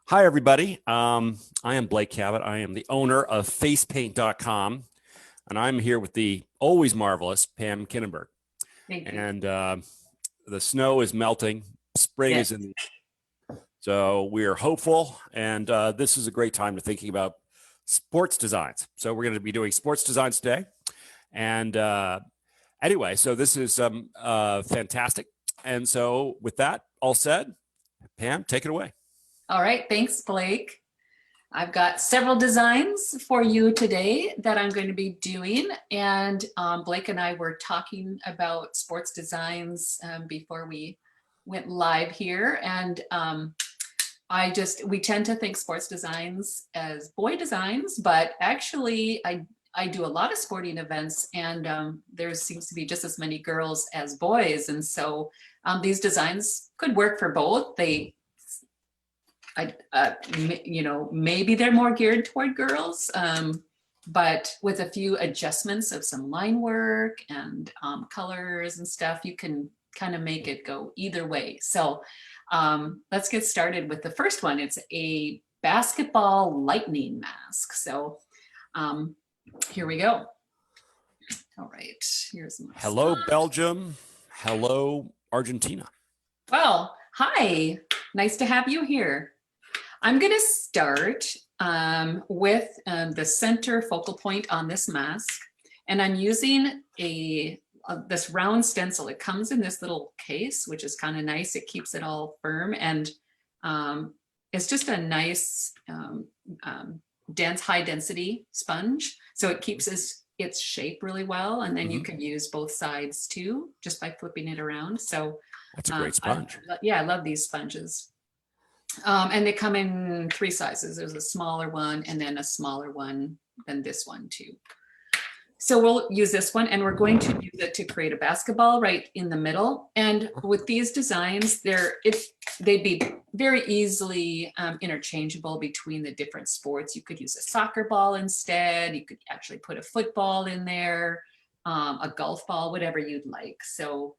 Hi, everybody. I am Blake Cabot. I am the owner of facepaint.com, and I'm here with the always marvelous Pam Kinneberg. Thank you. And the snow is melting. Spring Yes. is in. So we are hopeful, and this is a great time to thinking about sports designs. So we're going to be doing sports designs today. And anyway, so this is fantastic. And so with that all said, Pam, take it away. All right. Thanks, Blake. I've got several designs for you today that I'm going to be doing. And Blake and I were talking about sports designs before we went live here. And we tend to think sports designs as boy designs, but actually I do a lot of sporting events, and there seems to be just as many girls as boys. And so these designs could work for both. Maybe they're more geared toward girls, but with a few adjustments of some line work and colors and stuff, you can kind of make it go either way. So let's get started with the first one. It's a basketball lightning mask. So here we go. All right, here's my Hello, spot. Belgium. Hello, Argentina. Well, hi, nice to have you here. I'm going to start with the center focal point on this mask, and I'm using this round stencil. It comes in this little case, which is kind of nice. It keeps it all firm, and it's just a nice dense, high density sponge. So it keeps its shape really well, and then you can use both sides too, just by flipping it around. So that's a great sponge. I love these sponges. And they come in 3 sizes. There's a smaller one and then a smaller one than this one too. So we'll use this one, and we're going to use it to create a basketball right in the middle. And with these designs, they'd be very easily interchangeable between the different sports. You could use a soccer ball instead. You could actually put a football in there, a golf ball, whatever you'd like. So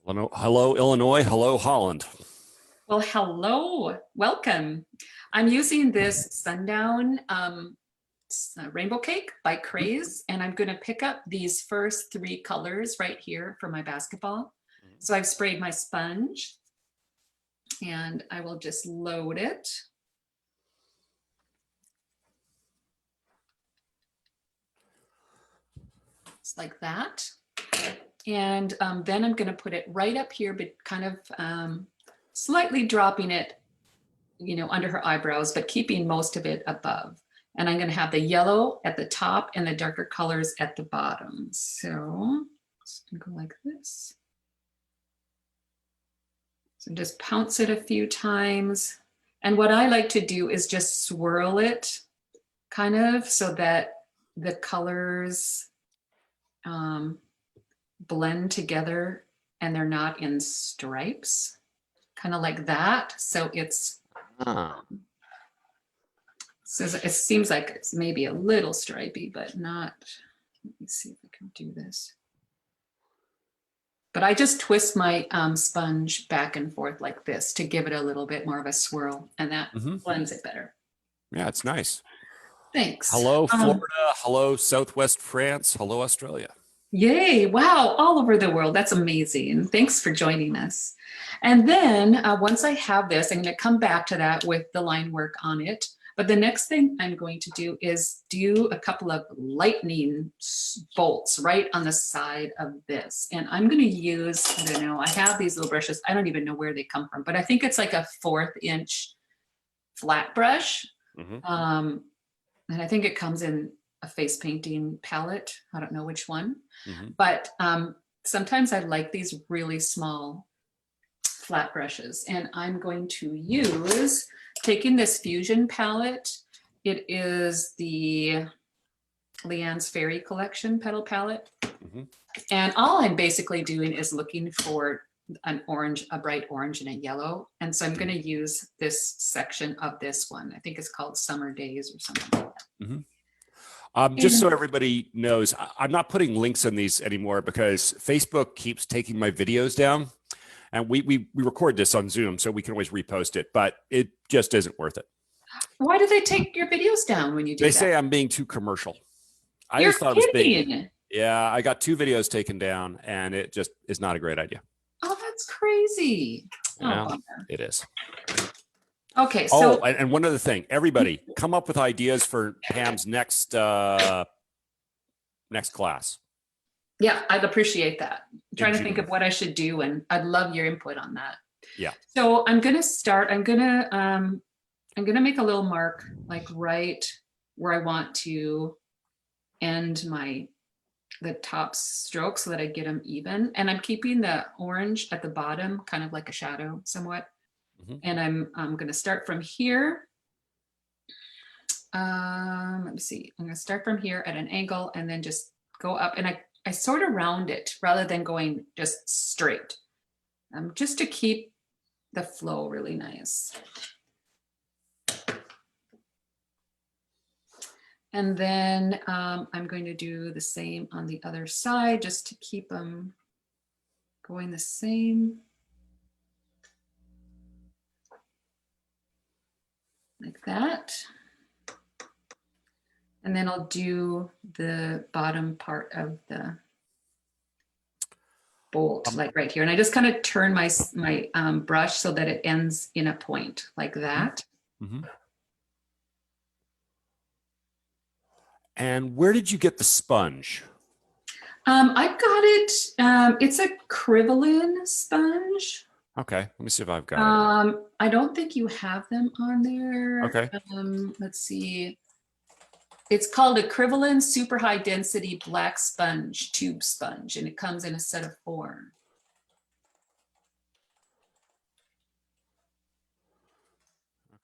hello, Illinois. Hello, Holland. Well, hello, welcome. I'm using this Sundown Rainbow Cake by Craze, and I'm going to pick up these first 3 colors right here for my basketball. So I've sprayed my sponge, and I will just load it. Just like that. And then I'm going to put it right up here, but kind of slightly dropping it, under her eyebrows, but keeping most of it above. And I'm going to have the yellow at the top and the darker colors at the bottom. So just go like this. So just pounce it a few times. And what I like to do is just swirl it kind of so that the colors blend together and they're not in stripes, kind of like that. So it's so it seems like it's maybe a little stripy, but not. Let me see if I can do this. But I just twist my sponge back and forth like this to give it a little bit more of a swirl, and that blends it better. Yeah, it's nice. Thanks. Hello, Florida. Hello, Southwest France. Hello, Australia. Yay. Wow. All over the world. That's amazing. Thanks for joining us. And then once I have this, I'm going to come back to that with the line work on it. But the next thing I'm going to do is do a couple of lightning bolts right on the side of this. And I'm going to use, I have these little brushes. I don't even know where they come from, but I think it's like a 1/4 inch flat brush. And I think it comes in a face painting palette. I don't know which one, but sometimes I like these really small flat brushes, and I'm going to use, taking this Fusion palette. It is the Leanne's Fairy Collection petal palette. And all I'm basically doing is looking for an orange, a bright orange and a yellow. And so I'm going to use this section of this one. I think it's called Summer Days or something like that. Just so everybody knows, I'm not putting links in these anymore because Facebook keeps taking my videos down. And we record this on Zoom, so we can always repost it, but it just isn't worth it. Why do they take your videos down when you do They that? say I'm being too commercial. I You're always thought it was big. kidding. Yeah, I got 2 videos taken down, and it just is not a great idea. Oh, that's crazy. Well, bummer. it is. Okay, so and one other thing, everybody, come up with ideas for Pam's next class. yeah, I'd appreciate that. I'm trying to think June. of what I should do, and I'd love your input on that. Yeah. So I'm gonna start. I'm gonna make a little mark like right where I want to end the top stroke so that I get them even. And I'm keeping the orange at the bottom, kind of like a shadow somewhat. Mhm. And I'm going to start from here. Let me see. I'm going to start from here at an angle and then just go up. And I sort of round it rather than going just straight, just to keep the flow really nice. And then I'm going to do the same on the other side just to keep them going the same. Like that. And then I'll do the bottom part of the bolt, like right here. And I just kind of turn my brush so that it ends in a point like that. Mm-hmm. And where did you get the sponge? I got it. It's a crinoline sponge. Okay, let me see if I've got it. I don't think you have them on there. Okay. Let's see. It's called a crinoline super high density black sponge, tube sponge, and it comes in a set of 4.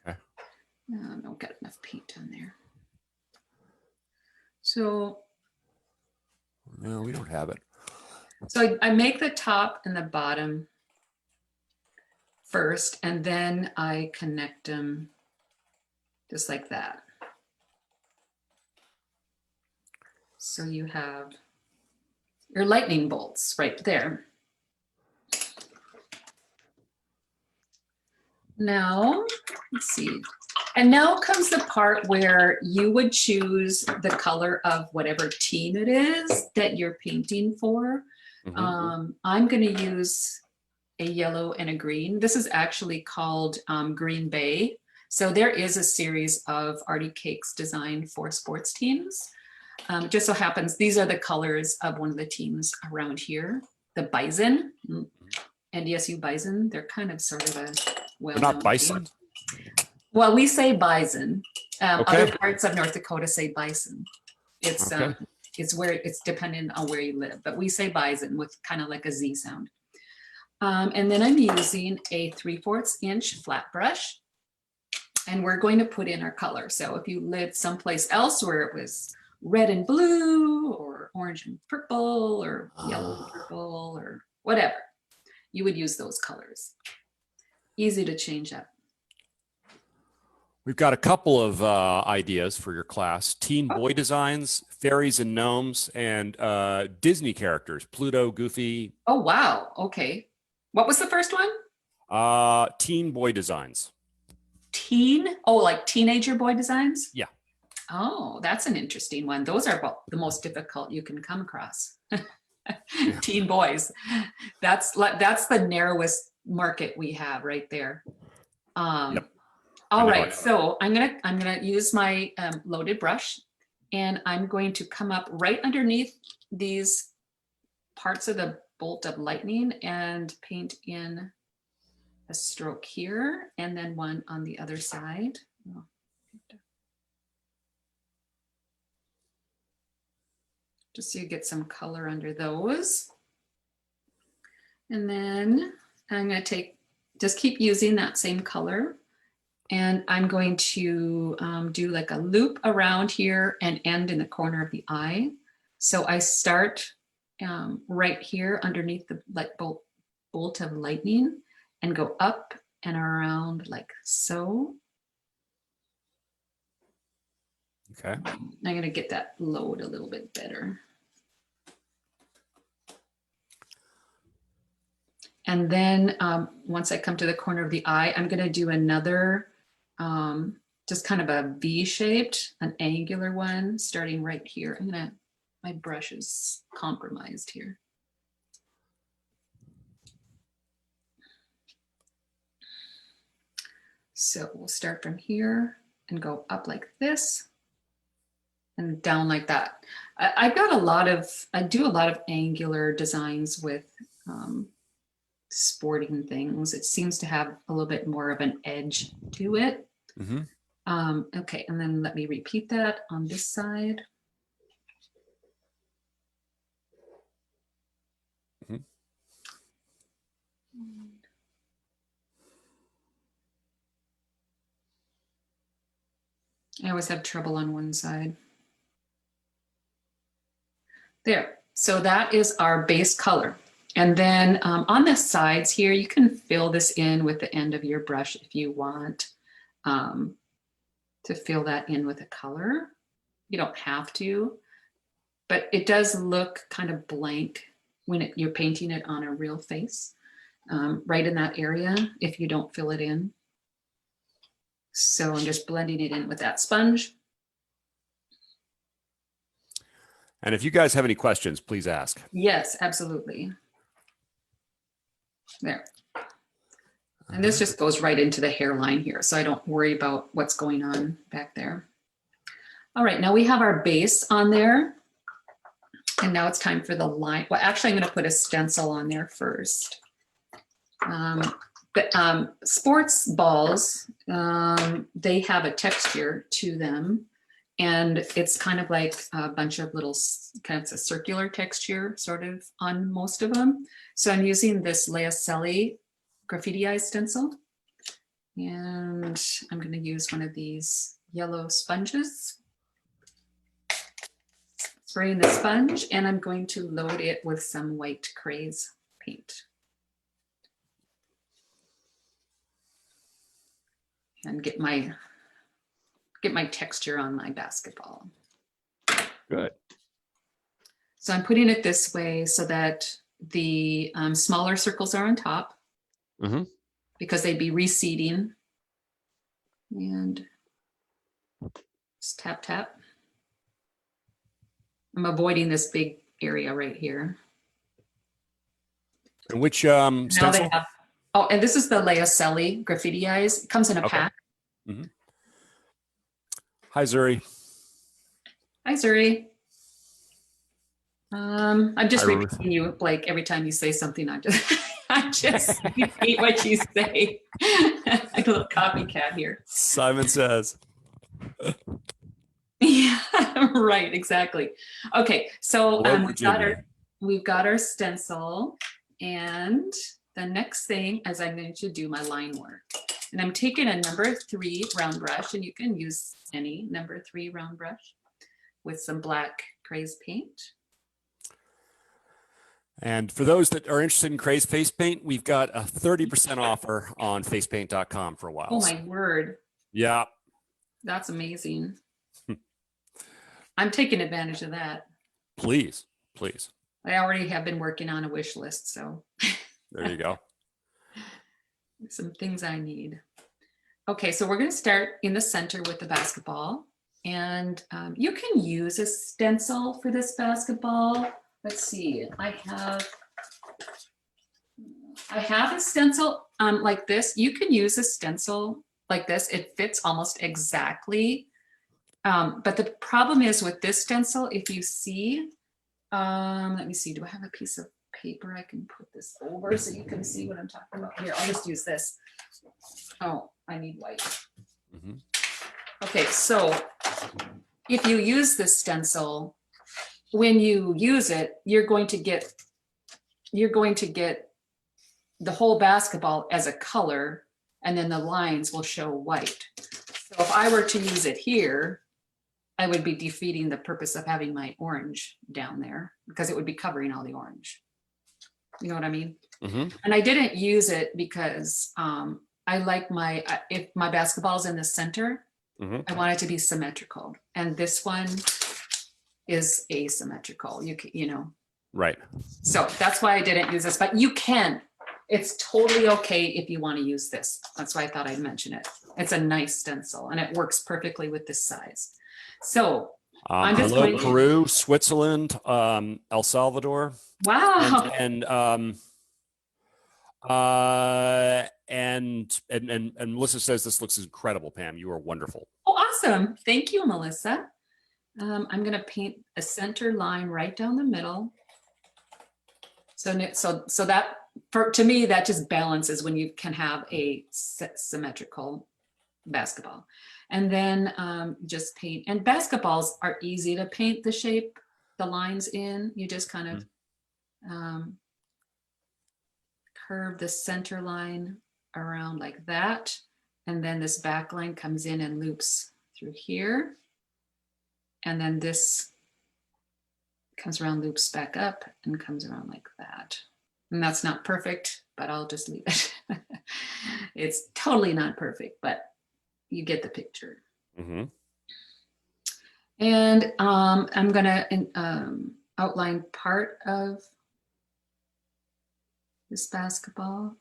Okay. I don't got enough paint on there. So. No, we don't have it. So I make the top and the bottom first, and then I connect them just like that. So you have your lightning bolts right there. Now, let's see. And now comes the part where you would choose the color of whatever team it is that you're painting for. Mm-hmm. I'm going to use a yellow and a green. This is actually called Green Bay. So there is a series of Artie Cakes designed for sports teams. It just so happens these are the colors of one of the teams around here, the Bison, NDSU Bison. They're kind of sort of a well-known They're not bison. team. Well, we say bison. Okay. Other parts of North Dakota say bison. It's Okay. it's where it's dependent on where you live, but we say bison with kind of like a Z sound. And then I'm using a 3/4 inch flat brush, and we're going to put in our color. So if you lived someplace else where it was red and blue or orange and purple or yellow and purple or whatever, you would use those colors. Easy to change up. We've got a couple of ideas for your class: teen boy designs, fairies and gnomes, and Disney characters, Pluto, Goofy. Oh, wow. Okay. What was the first one? Teen boy designs. Teen? Oh, like teenager boy designs? Yeah. Oh, that's an interesting one. Those are the most difficult you can come across. Teen boys. That's the narrowest market we have right there. Yep. All right, so I'm gonna use my loaded brush, and I'm going to come up right underneath these parts of the bolt of lightning and paint in a stroke here, and then one on the other side. Just so you get some color under those. And then I'm going to just keep using that same color. And I'm going to do like a loop around here and end in the corner of the eye. So I start right here underneath the bolt of lightning and go up and around like so. Okay. I'm going to get that load a little bit better. And then once I come to the corner of the eye, I'm going to do another, just kind of a V-shaped, an angular one starting right here. My brush is compromised here. So we'll start from here and go up like this and down like that. I do a lot of angular designs with sporting things. It seems to have a little bit more of an edge to it. Okay, and then let me repeat that on this side. I always have trouble on one side. There, so that is our base color. And then on the sides here, you can fill this in with the end of your brush if you want to fill that in with a color. You don't have to, but it does look kind of blank when you're painting it on a real face, right in that area if you don't fill it in. So I'm just blending it in with that sponge. And if you guys have any questions, please ask. Yes, absolutely. There. And this just goes right into the hairline here, so I don't worry about what's going on back there. All right, now we have our base on there. And now it's time for the line. Well, actually, I'm going to put a stencil on there first. Sports balls, they have a texture to them. And it's kind of like a bunch of little, kind of a circular texture sort of on most of them. So I'm using this Laocelli graffiti eye stencil. And I'm going to use one of these yellow sponges. Spraying the sponge, and I'm going to load it with some white craze paint. And get my texture on my basketball. Good. So I'm putting it this way so that the smaller circles are on top, because they'd be reseeding. And just tap, tap. I'm avoiding this big area right here. And which stencil? Now they have, oh, and this is the Laocelli graffiti eyes. It comes in a pack. Hi, Zuri. Hi, Zuri. I'm just repeating you, Blake. Every time you say something, I just repeat what you say. Like a little copycat here. Simon says. Yeah, right, exactly. Okay, so we've got our stencil, and the next thing is I'm going to do my line work. And I'm taking a number 3 round brush, and you can use any number 3 round brush with some black craze paint. And for those that are interested in craze face paint, we've got a 30% offer on facepaint.com for a while. Oh my word. Yeah. That's amazing. I'm taking advantage of that. Please, please. I already have been working on a wish list, so. There you go. Some things I need. Okay, so we're going to start in the center with the basketball. And you can use a stencil for this basketball. Let's see, I have a stencil like this. You can use a stencil like this. It fits almost exactly. But the problem is with this stencil, if you see, let me see, do I have a piece of paper I can put this over so you can see what I'm talking about? Here, I'll just use this. Oh, I need white. Okay, so if you use this stencil, when you use it, you're going to get the whole basketball as a color, and then the lines will show white. So if I were to use it here, I would be defeating the purpose of having my orange down there, because it would be covering all the orange. You know what I mean? And I didn't use it because I like if my basketball's in the center, I want it to be symmetrical. And this one is asymmetrical, you know. Right. So that's why I didn't use this, but you can. it's totally okay if you want to use this. That's why I thought I'd mention it. It's a nice stencil and it works perfectly with this size. So I'm just hello, going to, Peru, Switzerland, El Salvador, wow. and Melissa says this looks incredible. Pam, you are wonderful. Oh, awesome. Thank you, Melissa. I'm going to paint a center line right down the middle. So that, to me, that just balances when you can have a symmetrical basketball. And then just paint, and basketballs are easy to paint the shape, the lines in. You just kind of curve the center line around like that. And then this back line comes in and loops through here. And then this comes around, loops back up and comes around like that. And that's not perfect, but I'll just leave it. It's totally not perfect, but you get the picture. Mm-hmm. And I'm gonna outline part of this basketball.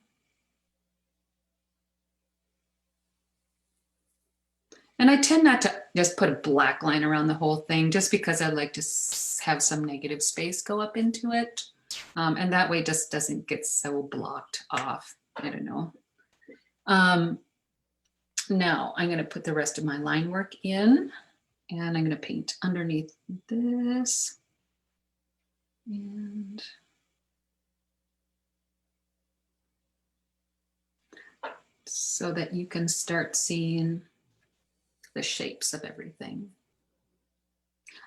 And I tend not to just put a black line around the whole thing, just because I like to have some negative space go up into it. And that way it just doesn't get so blocked off. I don't know. Now I'm going to put the rest of my line work in, and I'm going to paint underneath this. And so that you can start seeing the shapes of everything.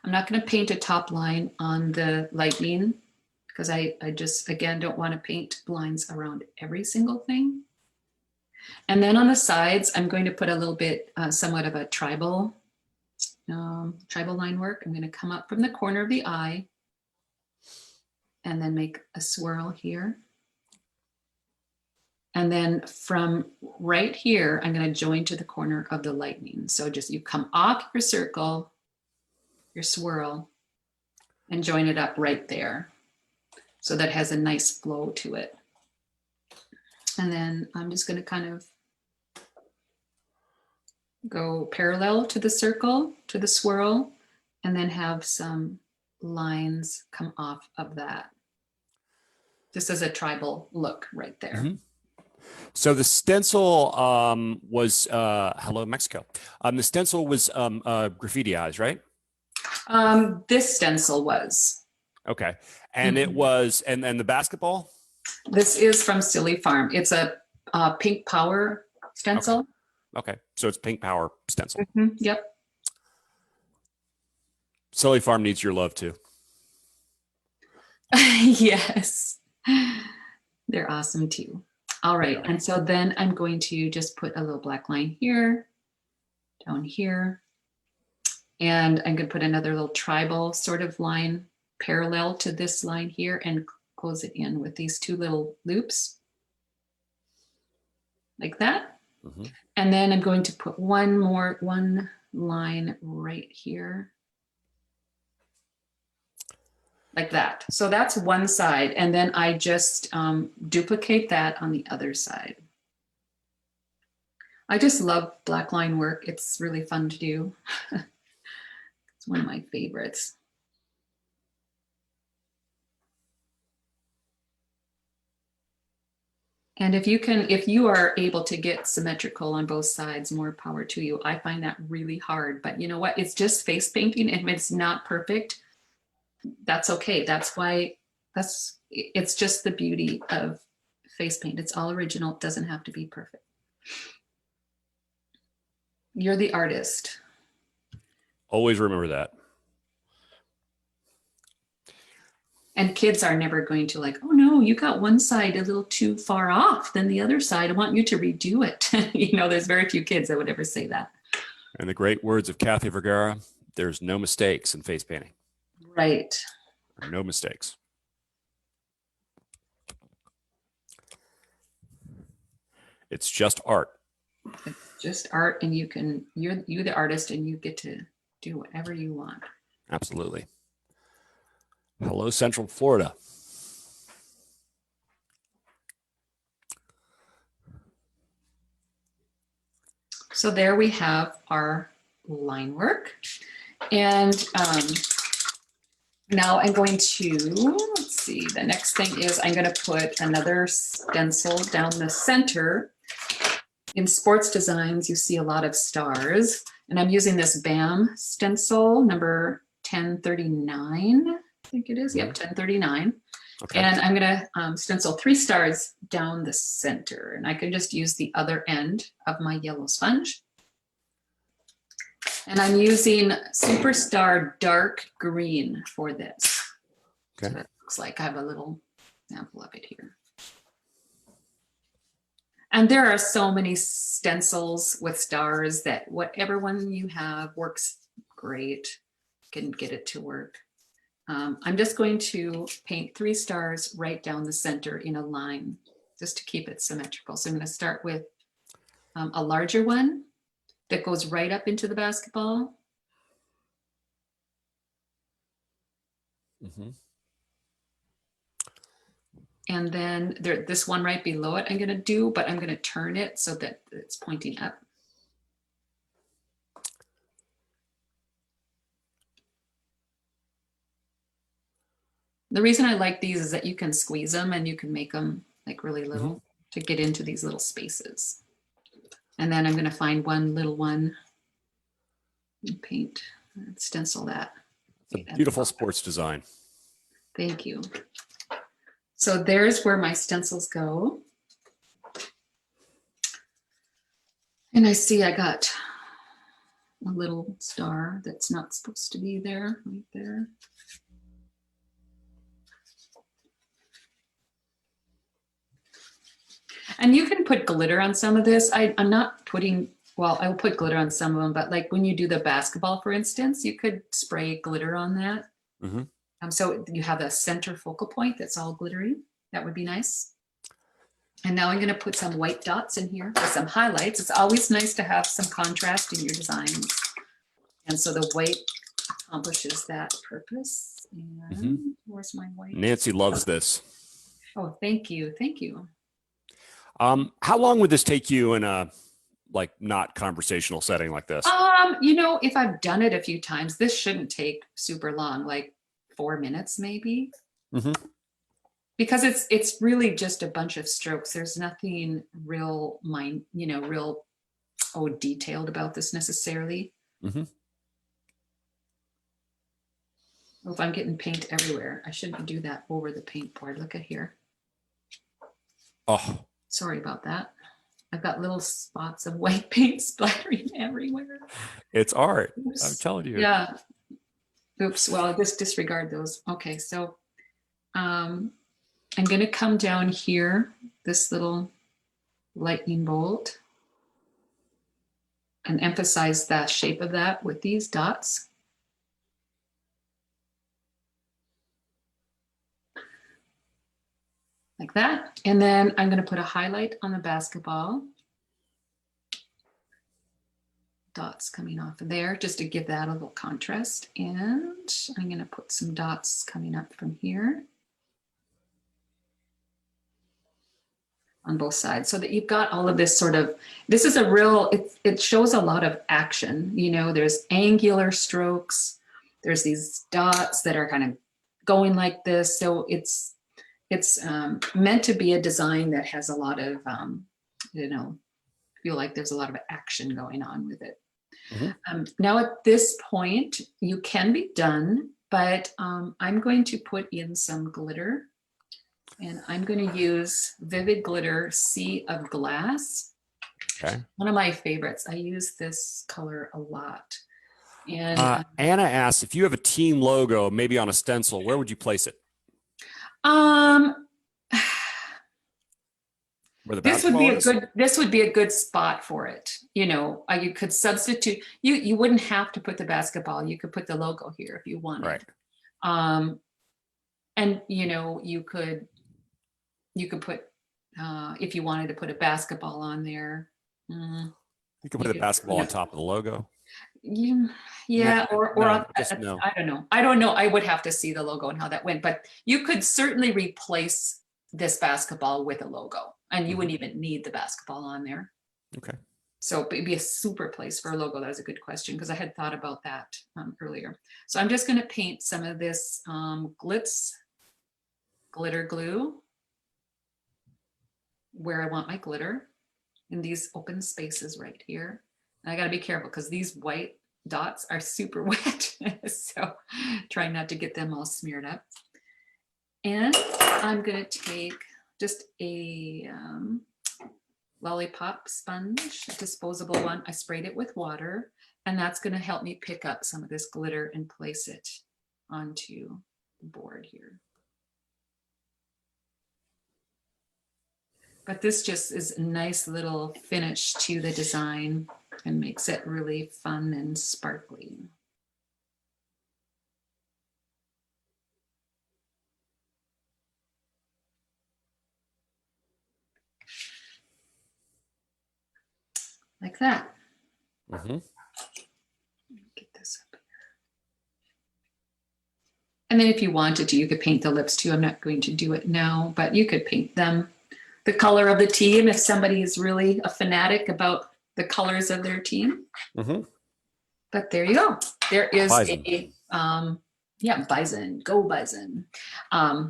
I'm not going to paint a top line on the lightning because I just, again, don't want to paint lines around every single thing. And then on the sides, I'm going to put a little bit, somewhat of a tribal line work. I'm going to come up from the corner of the eye and then make a swirl here. And then from right here, I'm going to join to the corner of the lightning. So just you come off your circle, your swirl, and join it up right there. So that has a nice flow to it. And then I'm just going to kind of go parallel to the circle, to the swirl, and then have some lines come off of that. Just as a tribal look right there. Mm-hmm. So the stencil was hello Mexico. The stencil was graffiti eyes, right? This stencil was. Okay, and it was, and the basketball. This is from Silly Farm. It's a Pink Power stencil. Okay, so it's Pink Power stencil. Mm-hmm. Yep. Silly Farm needs your love too. Yes, they're awesome too. All right, and so then I'm going to just put a little black line here, down here, and I'm going to put another little tribal sort of line parallel to this line here and close it in with these two little loops like that. Mm-hmm. And then I'm going to put one line right here like that. So that's one side. And then I just duplicate that on the other side. I just love black line work. It's really fun to do. It's one of my favorites. And if you are able to get symmetrical on both sides, more power to you. I find that really hard, but you know what? It's just face painting, and if it's not perfect, that's okay. That's why it's just the beauty of face paint. It's all original. It doesn't have to be perfect. You're the artist. Always remember that. And kids are never going to like, oh no, you got one side a little too far off than the other side. I want you to redo it. You know, there's very few kids that would ever say that. And the great words of Kathy Vergara, there's no mistakes in face painting. Right. No mistakes. It's just art. It's just art, and you're the artist, and you get to do whatever you want. Absolutely. Hello, Central Florida. So there we have our line work. And now I'm going to, let's see, the next thing is I'm going to put another stencil down the center. In sports designs, you see a lot of stars, and I'm using this BAM stencil, number 1039, I think it is. Yep, 1039. Okay. And I'm going to stencil 3 stars down the center, and I can just use the other end of my yellow sponge. And I'm using Superstar Dark Green for this. Okay. So it looks like I have a little sample of it here. And there are so many stencils with stars that whatever one you have works great. Can get it to work. I'm just going to paint 3 stars right down the center in a line, just to keep it symmetrical. So I'm going to start with a larger one that goes right up into the basketball. Mm-hmm. And then this one right below it I'm going to do, but I'm going to turn it so that it's pointing up. The reason I like these is that you can squeeze them and you can make them like really little to get into these little spaces. And then I'm going to find one little one and paint, stencil that. It's a beautiful sports design. Thank you. So there's where my stencils go. And I see I got a little star that's not supposed to be there, right there. And you can put glitter on some of this. I'm not putting, well, I will put glitter on some of them, but like when you do the basketball, for instance, you could spray glitter on that. Mm-hmm. So you have a center focal point that's all glittery. That would be nice. And now I'm going to put some white dots in here for some highlights. It's always nice to have some contrast in your designs. And so the white accomplishes that purpose. And where's my white? Nancy loves this. Oh, thank you. Thank you. How long would this take you in a like not conversational setting like this? You know, if I've done it a few times, this shouldn't take super long, like 4 minutes maybe. Mm-hmm. Because it's really just a bunch of strokes. There's nothing real real detailed about this necessarily. Mm-hmm. If I'm getting paint everywhere, I shouldn't do that over the paint board. Look at here. Oh. Sorry about that. I've got little spots of white paint splattering everywhere. It's art. Oops. I'm telling you. Yeah. Oops. Well, I'll just disregard those. Okay. So I'm going to come down here, this little lightning bolt, and emphasize the shape of that with these dots. Like that. And then I'm going to put a highlight on the basketball. Dots coming off of there just to give that a little contrast. And I'm going to put some dots coming up from here on both sides so that you've got all of this sort of, this is a real, it shows a lot of action. You know, there's angular strokes. There's these dots that are kind of going like this. So it's meant to be a design that has a lot of, feel like there's a lot of action going on with it. Mm-hmm. Now at this point, you can be done, but I'm going to put in some glitter, and I'm going to use Vivid Glitter Sea of Glass. Okay. One of my favorites. I use this color a lot. And Anna asks, if you have a team logo, maybe on a stencil, where would you place it? Where the this would be is? This would be a good spot for it. You know, you could substitute. You wouldn't have to put the basketball. You could put the logo here if you wanted. Right. And you know, you could put if you wanted to put a basketball on there. You could put a basketball on top of the logo. Yeah, or no. I don't know. I don't know. I would have to see the logo and how that went, but you could certainly replace this basketball with a logo, and you wouldn't even need the basketball on there. Okay. So it'd be a super place for a logo. That was a good question because I had thought about that earlier. So I'm just going to paint some of this glitter glue where I want my glitter in these open spaces right here. And I got to be careful because these white dots are super wet. So try not to get them all smeared up. And I'm going to take just a lollipop sponge, a disposable one. I sprayed it with water, and that's going to help me pick up some of this glitter and place it onto the board here. But this just is a nice little finish to the design and makes it really fun and sparkly. Like that. Mm-hmm. Get this up here. And then if you wanted to, you could paint the lips too. I'm not going to do it now, but you could paint them the color of the team if somebody is really a fanatic about the colors of their team. Mm-hmm. But there you go. There is Bison. Bison, go Bison. Our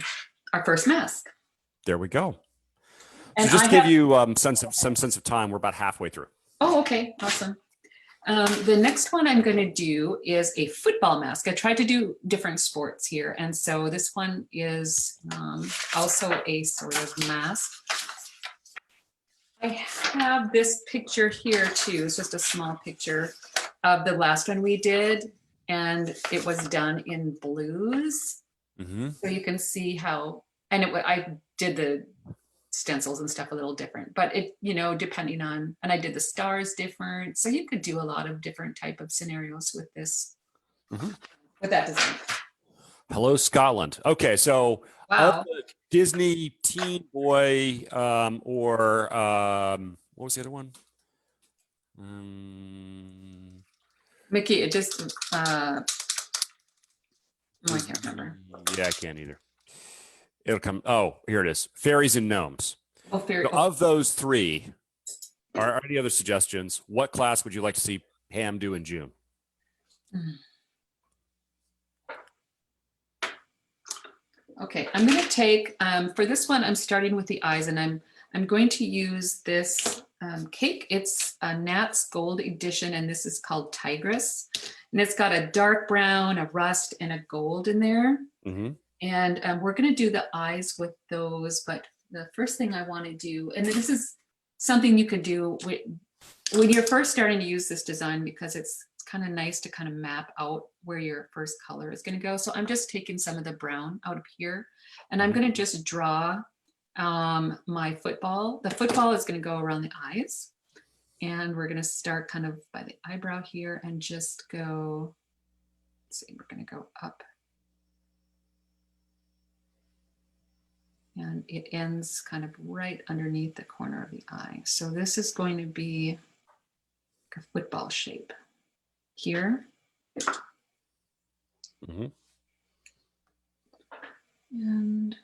first mask. There we go. And so just to give you some sense of time, we're about halfway through. Oh, okay, awesome. The next one I'm going to do is a football mask. I tried to do different sports here, and so this one is also a sort of mask. I have this picture here too. It's just a small picture of the last one we did, and it was done in blues. Mm-hmm. So you can see how, and I did the stencils and stuff a little different, but it, depending on, and I did the stars different. So you could do a lot of different type of scenarios with this, with that design. Hello, Scotland. Okay, so Wow. of the Disney Teen Boy or what was the other one? Mickey, it just, I can't remember. Yeah, I can't either. It'll come. Oh, here it is. Fairies and gnomes. Oh, fairy. So of those three, are any other suggestions? What class would you like to see Pam do in June? Okay, I'm going to take, for this one, I'm starting with the eyes, and I'm going to use this cake. It's a Nat's Gold edition, and this is called Tigress. And it's got a dark brown, a rust, and a gold in there. Mm-hmm. And we're going to do the eyes with those. But the first thing I want to do, and this is something you could do when you're first starting to use this design, because it's kind of nice to kind of map out where your first color is going to go. So I'm just taking some of the brown out of here, and I'm going to just draw my football. The football is going to go around the eyes, and we're going to start kind of by the eyebrow here and just go, let's see, we're going to go up. And it ends kind of right underneath the corner of the eye. So this is going to be a football shape here. Mm-hmm. And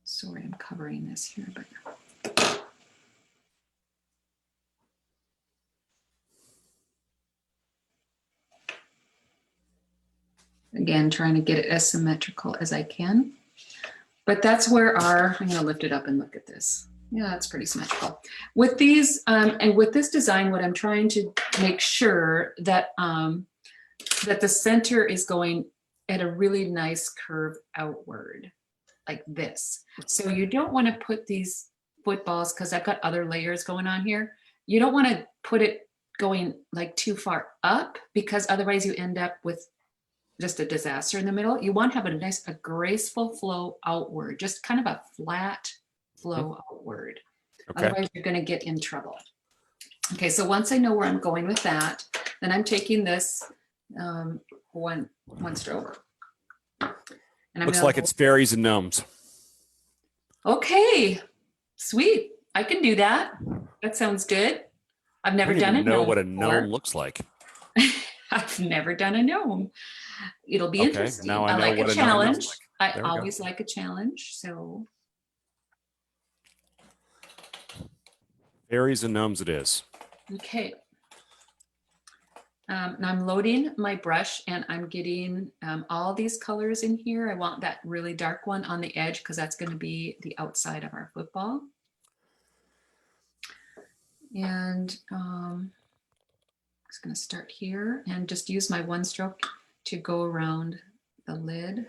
sorry, I'm covering this here, but again, trying to get it as symmetrical as I can. But that's where I'm going to lift it up and look at this. Yeah, that's pretty symmetrical. With these, and with this design, what I'm trying to make sure that that the center is going at a really nice curve outward, like this. So you don't want to put these footballs, because I've got other layers going on here. You don't want to put it going like too far up, because otherwise you end up with just a disaster in the middle. You want to have a graceful flow outward, just kind of a flat flow outward. Okay. Otherwise you're going to get in trouble. Okay, so once I know where I'm going with that, then I'm taking this one stroke. And looks like it's fairies and gnomes. Okay, sweet. I can do that. That sounds good. I've never done it. Know what a gnome looks like. I've never done a gnome. It'll be interesting. Now I know like what a a challenge. gnome looks like. I There we go. always like a challenge. So Fairies and gnomes it is. okay. And I'm loading my brush and I'm getting all these colors in here. I want that really dark one on the edge because that's going to be the outside of our football. And I'm just going to start here and just use my one stroke to go around the lid.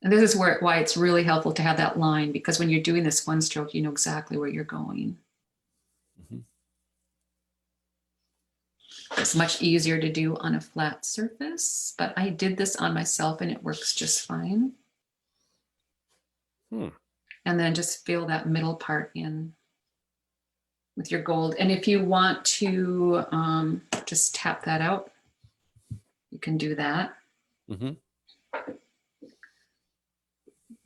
And this is why it's really helpful to have that line, because when you're doing this one stroke, you know exactly where you're going. Mhm. It's much easier to do on a flat surface, but I did this on myself and it works just fine. And then just fill that middle part in with your gold. And if you want to just tap that out, you can do that. Mhm.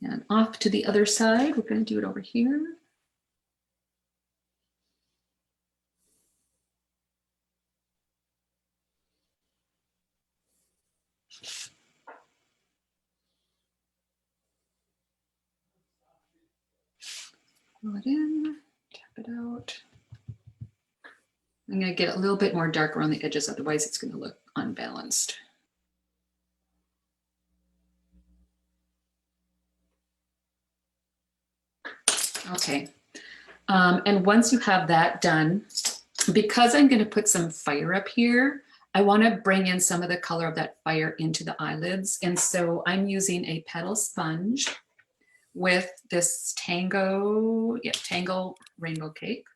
And off to the other side, we're going to do it over here. Pull it in, tap it out. I'm going to get a little bit more dark around the edges, otherwise it's going to look unbalanced. Okay. And once you have that done, because I'm going to put some fire up here, I want to bring in some of the color of that fire into the eyelids. And so I'm using a petal sponge with this Tango Rainbow Cake.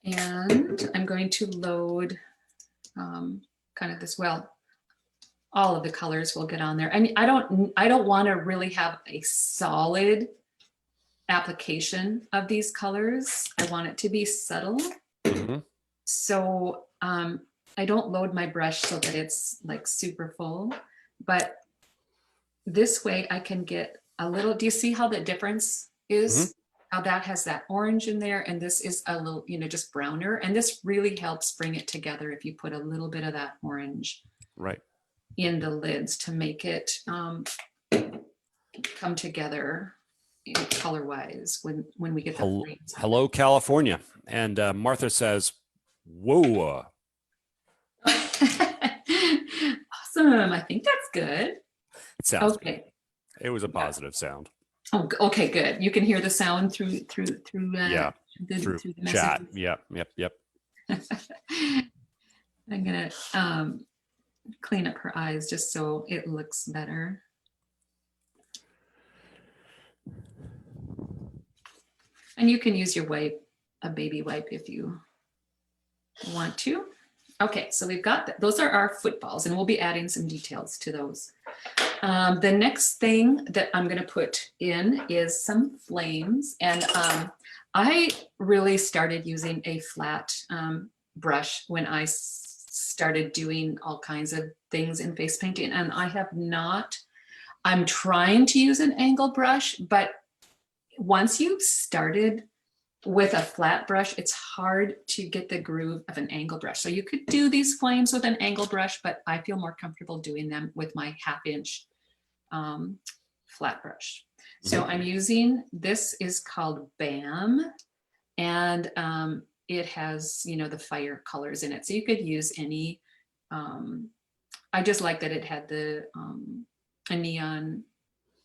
And I'm going to load kind of this, well, all of the colors will get on there. I mean, I don't want to really have a solid application of these colors. I want it to be subtle. Mhm. So I don't load my brush so that it's like super full, but this way I can get a little, do you see how the difference is? How that has that orange in there and this is a little, you know, just browner. And this really helps bring it together if you put a little bit of that orange Right. in the lids to make it come together color wise when we get the flames. Hello, California. And Martha says, whoa. Awesome. I think that's good. It sounds Okay. good. It was a positive sound. Oh, okay, good. You can hear the sound through Yeah. Through the chat. messages. Yep. I'm gonna clean up her eyes just so it looks better. And you can use your wipe, a baby wipe, if you want to. Okay, so we've got that. Those are our footballs, and we'll be adding some details to those. The next thing that I'm going to put in is some flames, and I really started using a flat brush when I started doing all kinds of things in face painting, and I have not. I'm trying to use an angle brush, but once you've started with a flat brush, it's hard to get the groove of an angle brush. So you could do these flames with an angle brush, but I feel more comfortable doing them with my 1/2 inch flat brush. So I'm using, this is called Bam, and it has, you know, the fire colors in it. So you could use any, I just like that it had the a neon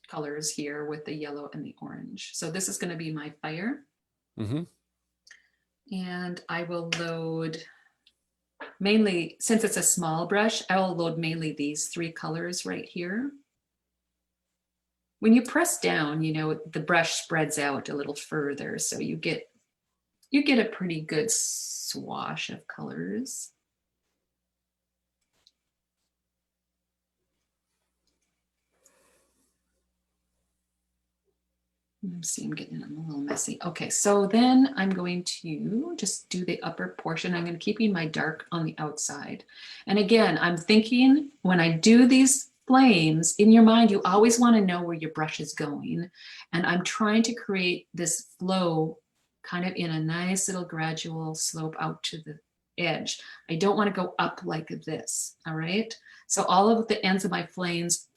colors here with the yellow and the orange. So this is going to be my fire. And I will load mainly, since it's a small brush, I will load mainly these 3 colors right here. When you press down, you know, the brush spreads out a little further, so you get a pretty good swash of colors. See, I'm getting them a little messy. Okay, so then I'm going to just do the upper portion. I'm going to keeping my dark on the outside. And again, I'm thinking when I do these flames, in your mind, you always want to know where your brush is going. And I'm trying to create this flow kind of in a nice little gradual slope out to edge. I don't want to go up like this, all right? So all of the ends of my flames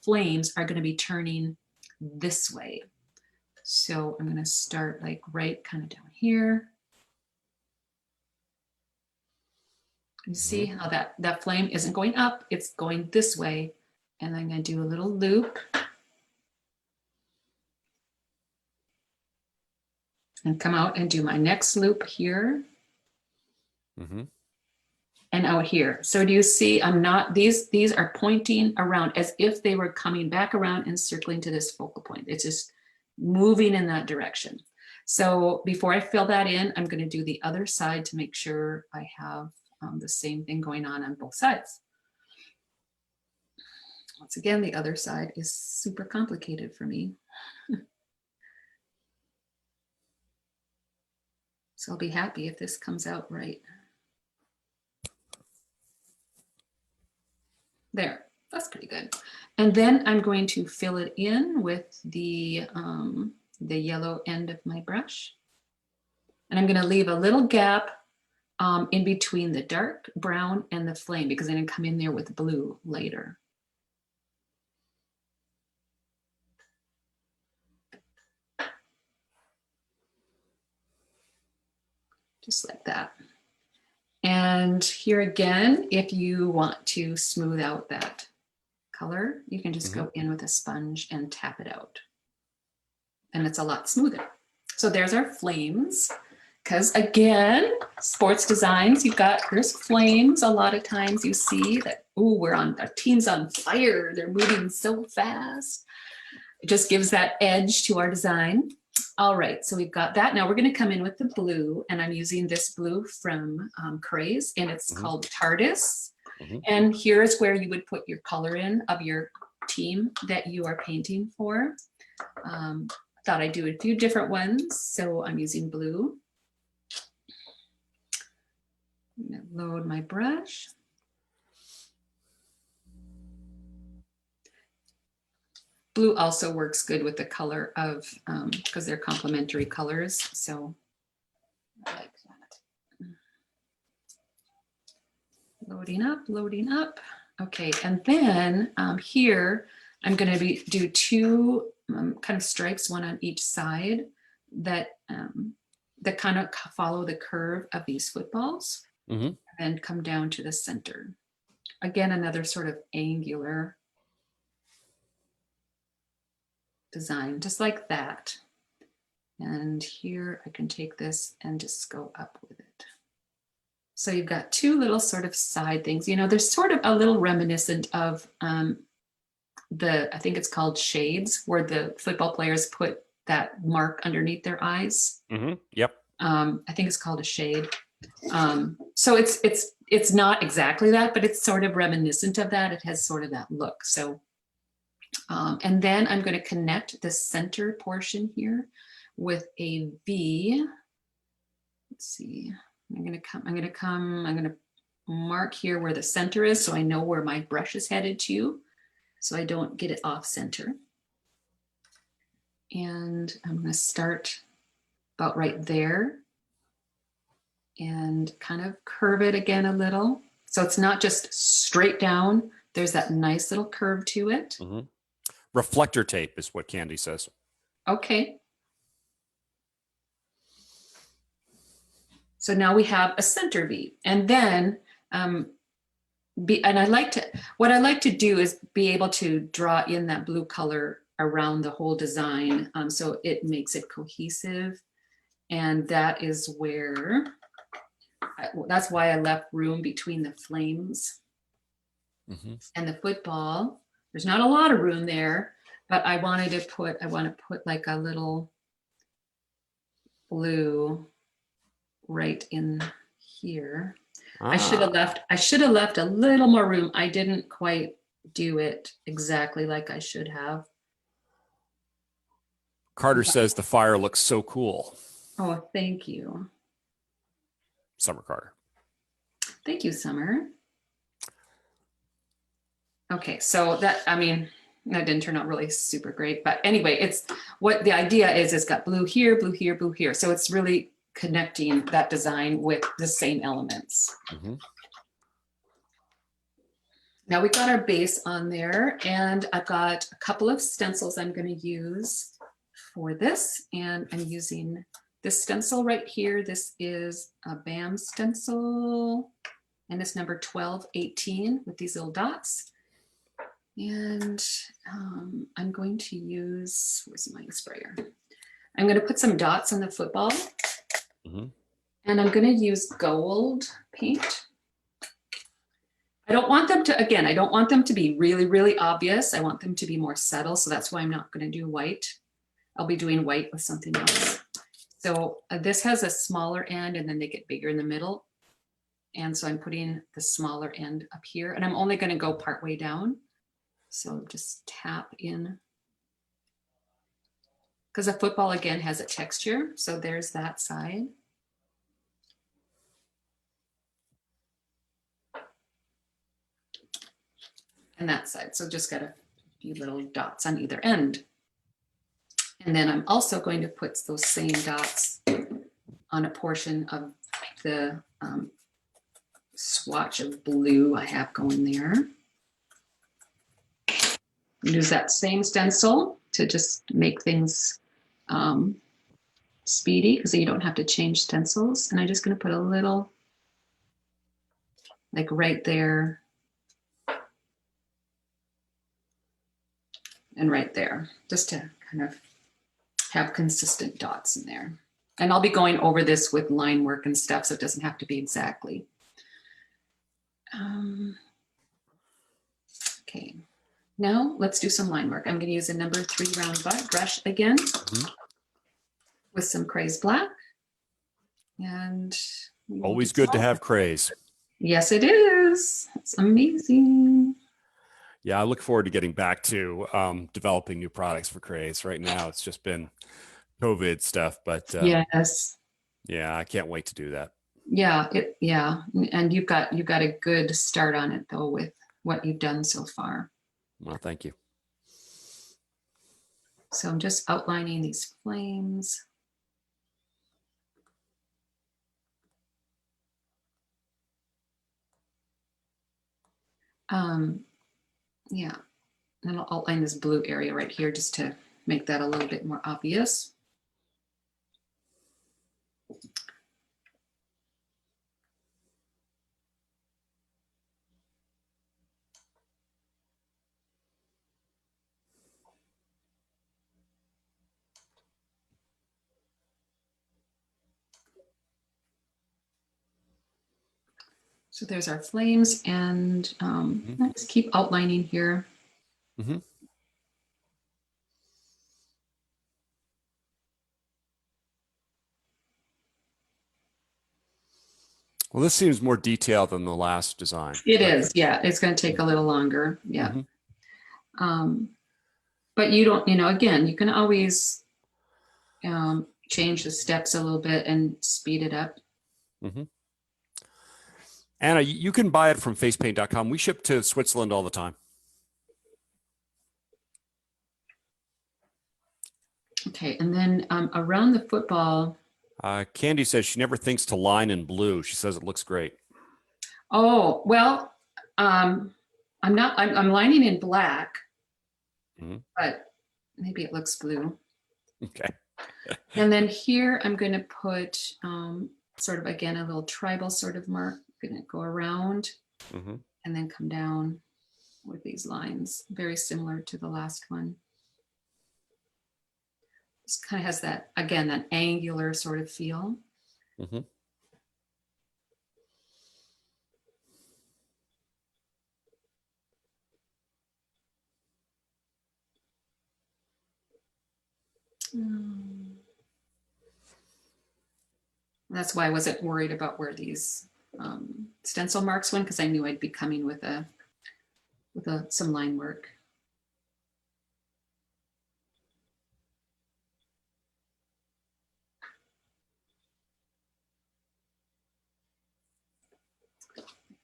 are going to be turning this way. So I'm going to start like right kind of down here. You see how that flame isn't going up, it's going this way. And I'm going to do a little loop. And come out and do my next loop here. And out here. So do you see, I'm not, these are pointing around as if they were coming back around and circling to this focal point. It's just moving in that direction. So before I fill that in, I'm going to do the other side to make sure I have the same thing going on both sides. Once again, the other side is super complicated for me. So I'll be happy if this comes out right. There, that's pretty good. And then I'm going to fill it in with the yellow end of my brush. And I'm going to leave a little gap in between the dark brown and the flame because I'm going to come in there with blue later. Just like that. And here again, if you want to smooth out that color, you can just go in with a sponge and tap it out. And it's a lot smoother. So there's our flames. Because again, sports designs, there's flames. A lot of times you see that, oh, our team's on fire. They're moving so fast. It just gives that edge to our design. All right, so we've got that. Now we're going to come in with the blue, and I'm using this blue from Craze, and it's called TARDIS. And here's where you would put your color in of your team that you are painting for. Thought I'd do a few different ones, so I'm using blue. I'm going to load my brush. Blue also works good with the color of, because they're complementary colors. So I like that. Loading up, loading up. Okay, and then here, I'm gonna do two kind of stripes, one on each side that, that kind of follow the curve of these footballs and come down to the center. Again, another sort of angular design, just like that. And here I can take this and just go up with it. So you've got two little sort of side things. You know, there's sort of a little reminiscent of I think it's called shades, where the football players put that mark underneath their eyes. Yep. I think it's called a shade. So it's not exactly that, but it's sort of reminiscent of that. It has sort of that look. So and then I'm going to connect the center portion here with a V. Let's see. I'm going to mark here where the center is so I know where my brush is headed to, so I don't get it off center. And I'm going to start about right there and kind of curve it again a little. So it's not just straight down. There's that nice little curve to it. Reflector tape is what Candy says. Okay. So now we have a center V, and then what I like to do is be able to draw in that blue color around the whole design, so it makes it cohesive. And that is where that's why I left room between the flames and the football. There's not a lot of room there, but I want to put like a little blue right in here. I should have left a little more room. I didn't quite do it exactly like I should have. Carter says the fire looks so cool. Oh, thank you. Summer Carter. Thank you, Summer. Okay, so that didn't turn out really super great, but anyway, it's what the idea is. It's got blue here, blue here, blue here. So it's really connecting that design with the same elements. Now we got our base on there, and I've got a couple of stencils I'm going to use for this, and I'm using this stencil right here. This is a BAM stencil, and it's number 1218 with these little dots. And I'm going to use, where's my sprayer? I'm going to put some dots on the football, and I'm going to use gold paint. I don't want them to, again, I don't want them to be really, really obvious. I want them to be more subtle. So that's why I'm not going to do white. I'll be doing white with something else. So this has a smaller end, and then they get bigger in the middle. And so I'm putting the smaller end up here, and I'm only going to go part way down. So just tap in. Because a football, again, has a texture. So there's that side. And that side. So just got a few little dots on either end. And then I'm also going to put those same dots on a portion of the swatch of blue I have going there. Use that same stencil to just make things speedy, because you don't have to change stencils. And I'm just going to put a little, like right there and right there, just to kind of have consistent dots in there. And I'll be going over this with line work and stuff, so it doesn't have to be exactly. Okay, now let's do some line work. I'm going to use a number 3 round brush again with some craze black. And Always good to have craze. Yes, it is. It's amazing. Yeah, I look forward to getting back to developing new products for Craze. Right now, it's just been COVID stuff, but yes, yeah, I can't wait to do that. Yeah, and you've got a good start on it though with what you've done so far. Well, thank you. So I'm just outlining these flames. Yeah, and I'll outline this blue area right here just to make that a little bit more obvious. So there's our flames, and let's keep outlining here. Well, this seems more detailed than the last design. It is, yeah. It's going to take a little longer, yeah. But you don't, again, you can always change the steps a little bit and speed it up. Anna, you can buy it from facepaint.com. We ship to Switzerland all the time. Okay, and then around the football. Candy says she never thinks to line in blue. She says it looks great. Oh, well, I'm lining in black, but maybe it looks blue. Okay. And then here I'm going to put sort of, again, a little tribal sort of mark. I'm going to go around and then come down with these lines, very similar to the last one. This kind of has that, again, that angular sort of feel. That's why I wasn't worried about where these stencil marks went, because I knew I'd be coming with some line work.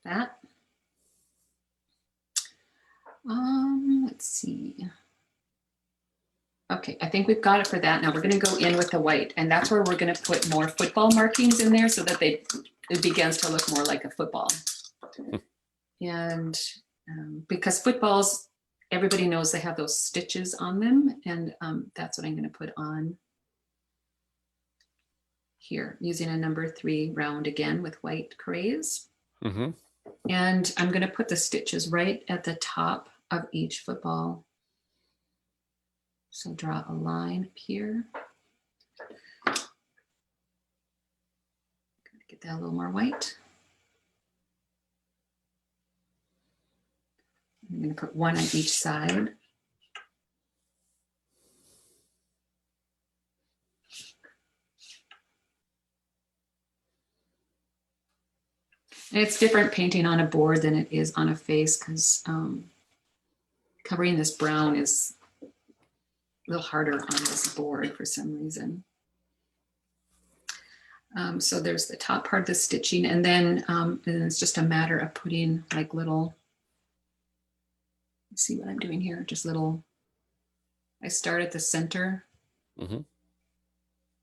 That. Let's see. Okay, Okay, I think we've got it for that. Now we're going to go in with the white, and that's where we're going to put more football markings in there so that it begins to look more like a football. And because footballs, everybody knows they have those stitches on them, and that's what I'm going to put on here using a number 3 round again with white craze. Mm-hmm. And I'm going to put the stitches right at the top of each football. So draw a line up here. Get that a little more white. I'm going to put one on each side. And it's different painting on a board than it is on a face because covering this brown is a little harder on this board for some reason. So there's the top part of the stitching, and then it's just a matter of putting like little, let's see what I'm doing here, just little, I start at the center Mm-hmm.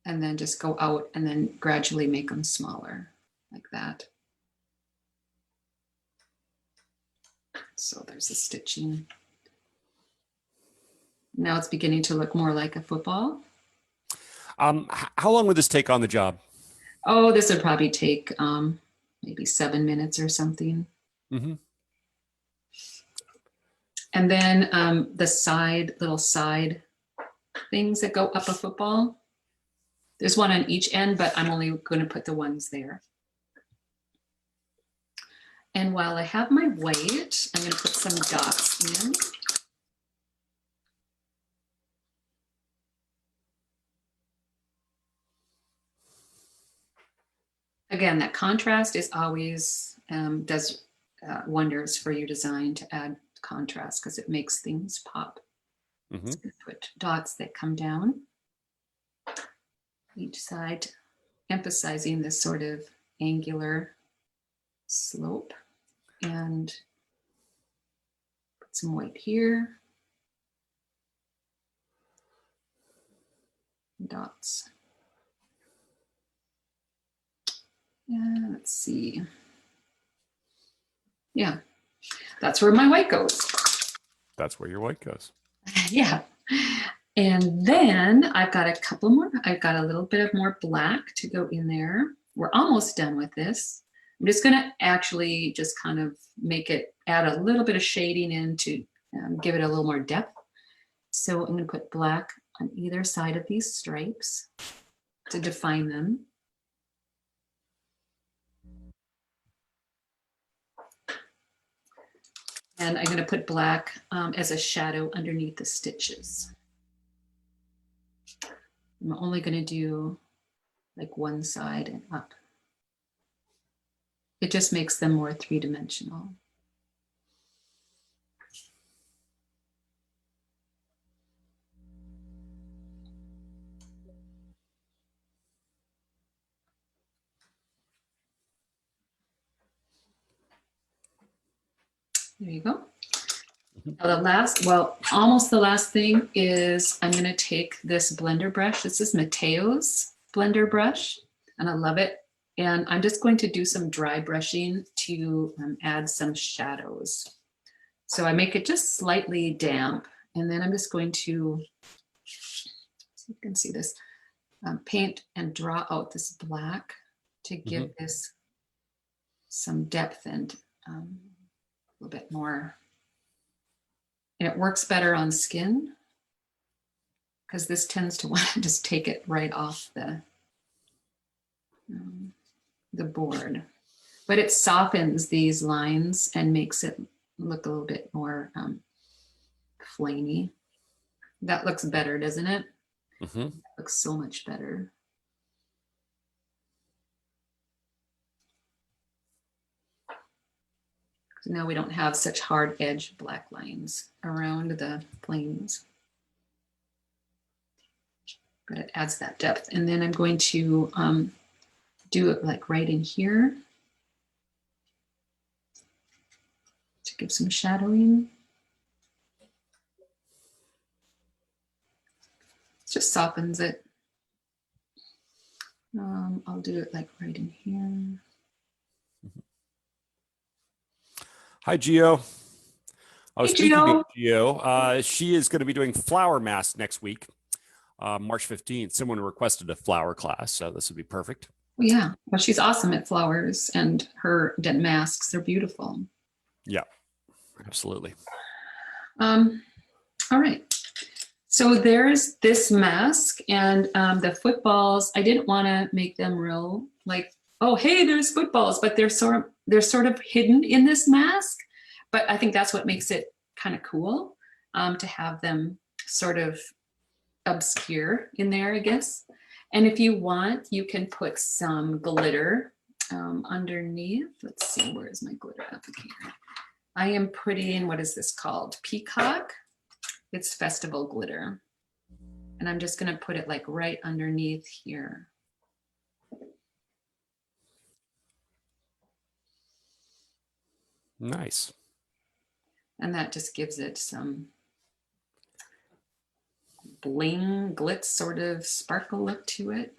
and then just go out and then gradually make them smaller like that. So there's the stitching. Now it's beginning to look more like a football. How long would this take on the job? Oh, this would probably take maybe 7 minutes or something. Mm-hmm. And then the little side things that go up a football. There's one on each end, but I'm only going to put the ones there. And while I have my white, I'm going to put some dots in. Again, that contrast is always does wonders for your design to add contrast because it makes things pop. Mm-hmm. So put dots that come down each side, emphasizing this sort of angular slope, and put some white here. Dots. And let's see. Yeah, that's where my white goes. That's where your white goes. Yeah. And then I've got a couple more. I've got a little bit of more black to go in there. We're almost done with this. I'm just going to actually just kind of add a little bit of shading in to give it a little more depth. So I'm going to put black on either side of these stripes to define them. And I'm going to put black as a shadow underneath the stitches. I'm only going to do like one side and up. It just makes them more three-dimensional. There you go. Now almost the last thing is I'm going to take this blender brush. This is Mateo's blender brush, and I love it. And I'm just going to do some dry brushing to add some shadows. So I make it just slightly damp, and then I'm just going to, so you can see this, paint and draw out this black to give this some depth and a little bit more. And it works better on skin because this tends to want to just take it right off the board. But it softens these lines and makes it look a little bit more flamey. That looks better, doesn't it? Mm-hmm. That looks so much better. So now we don't have such hard edge black lines around the flames. But it adds that depth. And then I'm going to do it like right in here to give some shadowing. just softens it. I'll do it like right in here. Hi, Gio. I was Hey, speaking Gio. of Gio. She is going to be doing flower masks next week, March 15th. Someone requested a flower class, so this would be perfect. Yeah, well, she's awesome at flowers, and her masks are beautiful. Yeah, absolutely. All right. So there's this mask, and the footballs. I didn't want to make them real like, oh, hey, there's footballs, but they're sort of hidden in this mask. But I think that's what makes it kind of cool, to have them sort of obscure in there, I guess. And if you want, you can put some glitter underneath. Let's see, where is my glitter applicator? I am putting, what is this called? Peacock. It's festival glitter. And I'm just going to put it like right underneath here. Nice. And that just gives it some bling, glitz sort of sparkle look to it.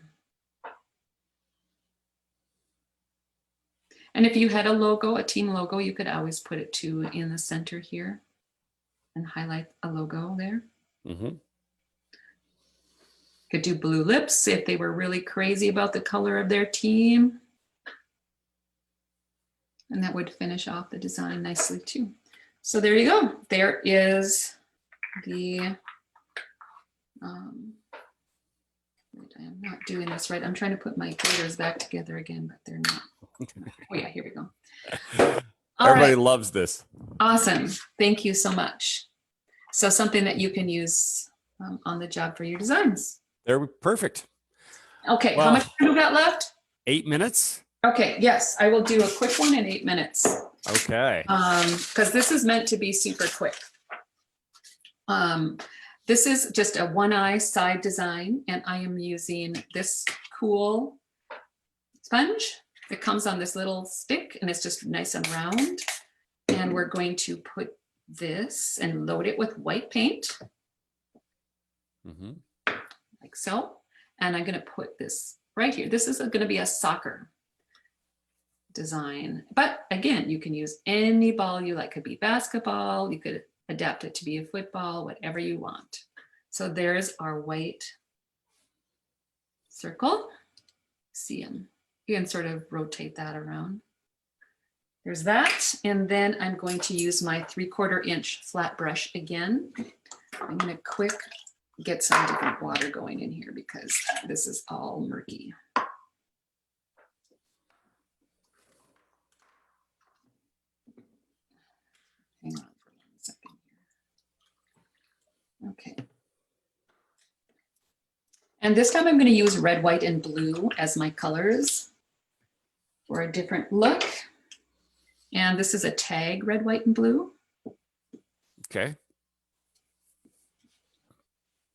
And if you had a logo, a team logo, you could always put it too in the center here and highlight a logo there. Mm-hmm. Could do blue lips if they were really crazy about the color of their team. And that would finish off the design nicely too. So there you go. There is the, I am not doing this right. I'm trying to put my glitters back together again, but they're not. Oh yeah, here we go. Everybody loves this. Awesome. Thank you so much. So something that you can use on the job for your designs. They're perfect. Okay, Well, how much time do we got left? 8 minutes. Okay, yes, I will do a quick one in 8 minutes. Okay. Because this is meant to be super quick. This is just a one eye side design, and I am using this cool sponge. It comes on this little stick, and it's just nice and round. And we're going to put this and load it with white paint. Mm-hmm. Like so. And I'm going to put this right here. This is going to be a soccer design. But again, you can use any ball you like. It could be basketball. You could adapt it to be a football, whatever you want. So there's our white circle. See them. You can sort of rotate that around. There's that. And then I'm going to use my 3/4 inch flat brush again. I'm going to quick get some different water going in here because this is all murky. Hang on for 1 second here. Okay. And this time I'm going to use red, white, and blue as my colors for a different look. And this is a tag red, white, and blue. Okay.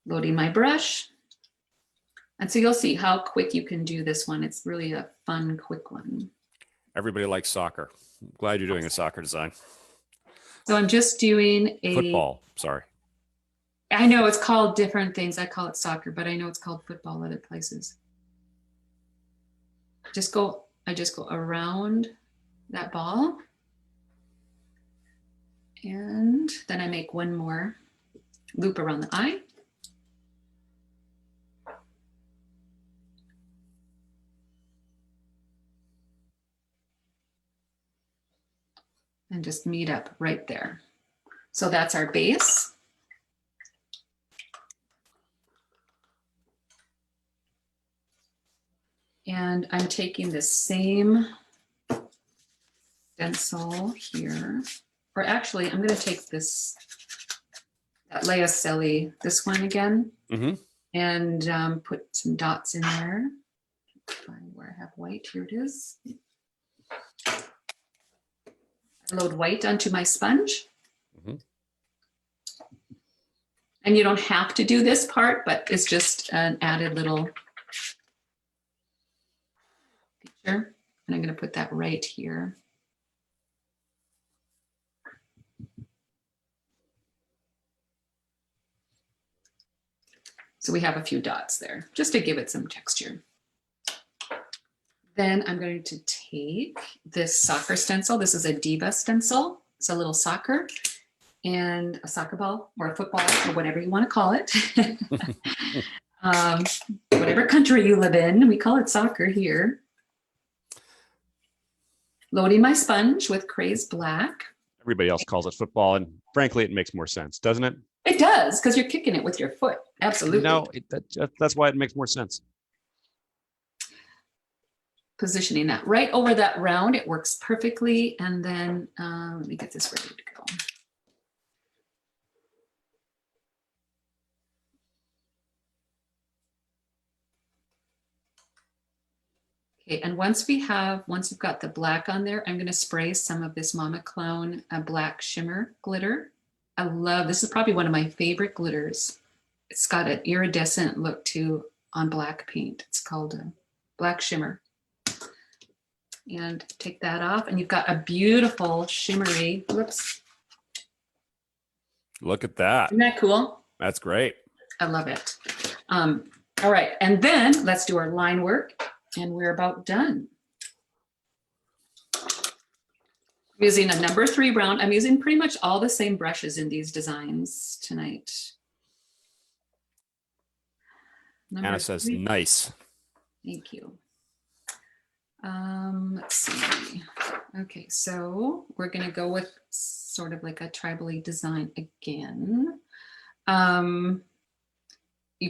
Loading my brush. And so you'll see how quick you can do this one. It's really a fun, quick one. Everybody likes soccer. I'm glad you're doing a soccer design. So I'm just doing a football. Sorry. I know it's called different things. I call it soccer, but I know it's called football other places. I just go around that ball. And then I make one more loop around the eye. And just meet up right there. So that's our base. And I'm taking this same stencil here, or actually I'm going to take this, that Leocelli, this one again, and put some dots in there. Find where I have white, here it is. I load white onto my sponge. And you don't have to do this part, but it's just an added little feature. And I'm going to put that right here. So we have a few dots there just to give it some texture. Then I'm going to take this soccer stencil. This is a Diva stencil. It's a little soccer and a soccer ball or a football or whatever you want to call it. Whatever country you live in, we call it soccer here. Loading my sponge with Craze Black. Everybody else calls it football, and frankly, it makes more sense, doesn't it? It does, because you're kicking it with your foot. Absolutely. No, that's why it makes more sense. Positioning that right over that round, it works perfectly. And then let me get this ready to go. Okay, and once you've got the black on there, I'm going to spray some of this Mama Clown black shimmer glitter. This is probably one of my favorite glitters. It's got an iridescent look too on black paint. It's called Black Shimmer. And take that off, and you've got a beautiful shimmery, whoops. Look at that. Isn't that cool? That's great. I love it. All right, and then let's do our line work, and we're about done. Using a number 3 round. I'm using pretty much all the same brushes in these designs tonight. Anna says, nice. Thank you. Let's see. Okay, so we're going to go with sort of like a tribal-y design again. You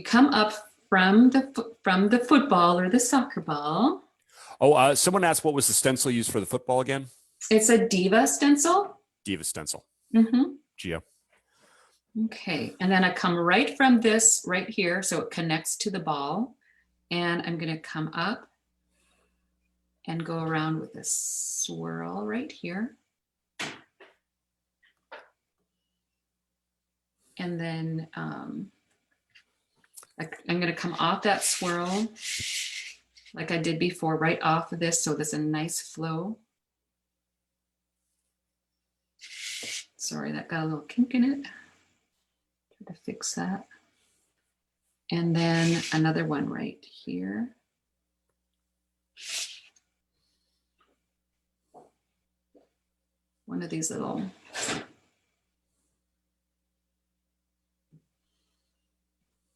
come up from the football or the soccer ball. Oh, someone asked what was the stencil used for the football again? It's a Diva stencil. Diva stencil. Geo. Okay, and then I come right from this right here, so it connects to the ball, and I'm going to come up and go around with this swirl right here. And then I'm going to come off that swirl like I did before, right off of this. So there's a nice flow. Sorry, that got a little kink in it. Try to fix that. And then another one right here. One of these little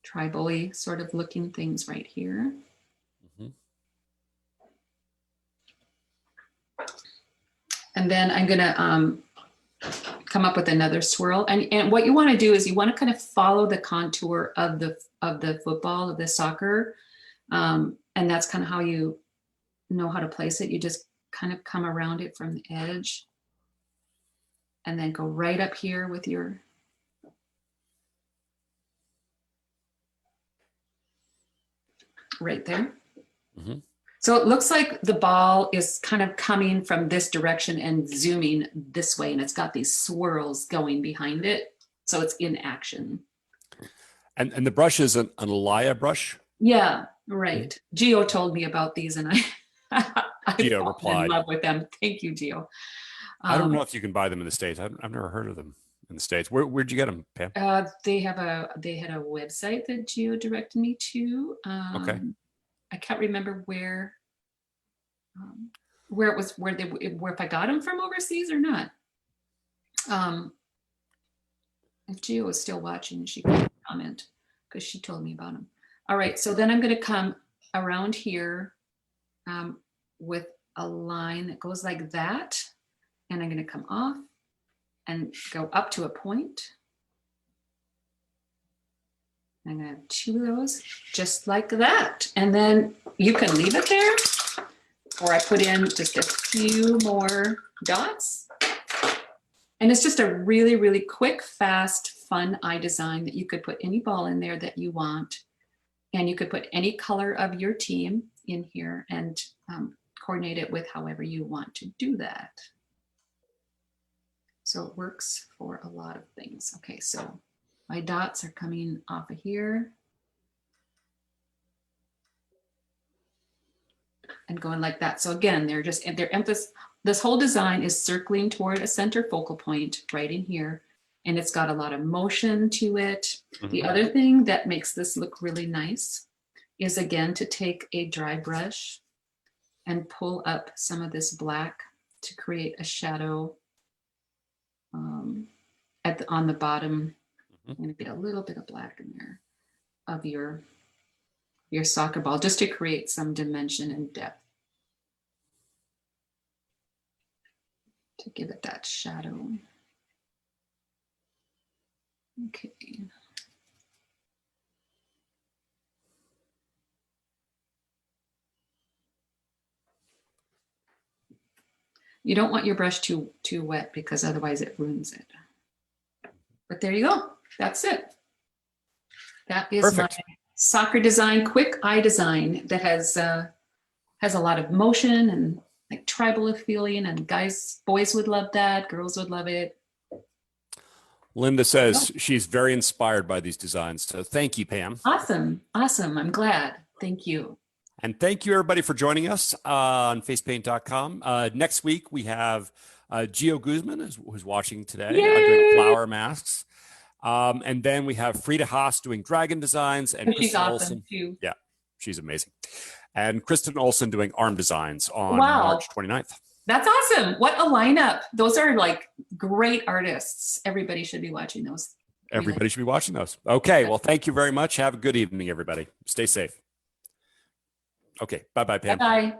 tribal-y sort of looking things right here. And then I'm gonna come up with another swirl. And what you want to do is you want to kind of follow the contour of the football, of the soccer. And that's kind of how you know how to place it. You just kind of come around it from the edge. And then go right up here with your right there. So it looks like the ball is kind of coming from this direction and zooming this way, and it's got these swirls going behind it. So it's in action. And the brush is an Alaya brush? Yeah, right. Gio told me about these, and I Gio replied. In love with them. Thank you, Gio. I don't know if you can buy them in the States. I've never heard of them in the States. Where'd you get them, Pam? They had a website that Gio directed me to. Okay. I can't remember where it was, where if I got them from overseas or not. If Gio is still watching, she can comment because she told me about them. All right, so then I'm going to come around here with a line that goes like that. And I'm going to come off and go up to a point. I'm going to have 2 of those just like that. And then you can leave it there, or I put in just a few more dots. And it's just a really, really quick, fast, fun eye design that you could put any ball in there that you want. And you could put any color of your team in here and coordinate it with however you want to do that. So it works for a lot of things. Okay, so my dots are coming off of here and going like that. So again, their emphasis, this whole design is circling toward a center focal point right in here. and it's got a lot of motion to it. The Mhm. other thing that makes this look really nice is, again, to take a dry brush and pull up some of this black to create a shadow on the bottom. Mhm. I'm going to get a little bit of black in there of your soccer ball, just to create some dimension and depth, to give it that shadow. Okay. You don't want your brush too wet, because otherwise it ruins it. But there you go. That's it. That is Perfect. my soccer design, quick eye design that has a lot of motion and like tribal feeling, and boys would love that. Girls would love it. Linda says she's very inspired by these designs. So thank you, Pam. Awesome. Awesome. I'm glad. Thank you. And thank you, everybody, for joining us on facepaint.com. Next week, we have Gio Guzman, who's watching today, doing flower masks. And then we have Frida Haas doing dragon designs, and She's Kristen awesome Olson. too. Yeah, she's amazing. And Kristen Olson doing arm designs on Wow. March 29th. That's awesome. What a lineup. Those are like great artists. Everybody should be watching those. Everybody should be watching those. Okay. Well, thank you very much. Have a good evening, everybody. Stay safe. Okay. Bye-bye, Pam. Bye-bye.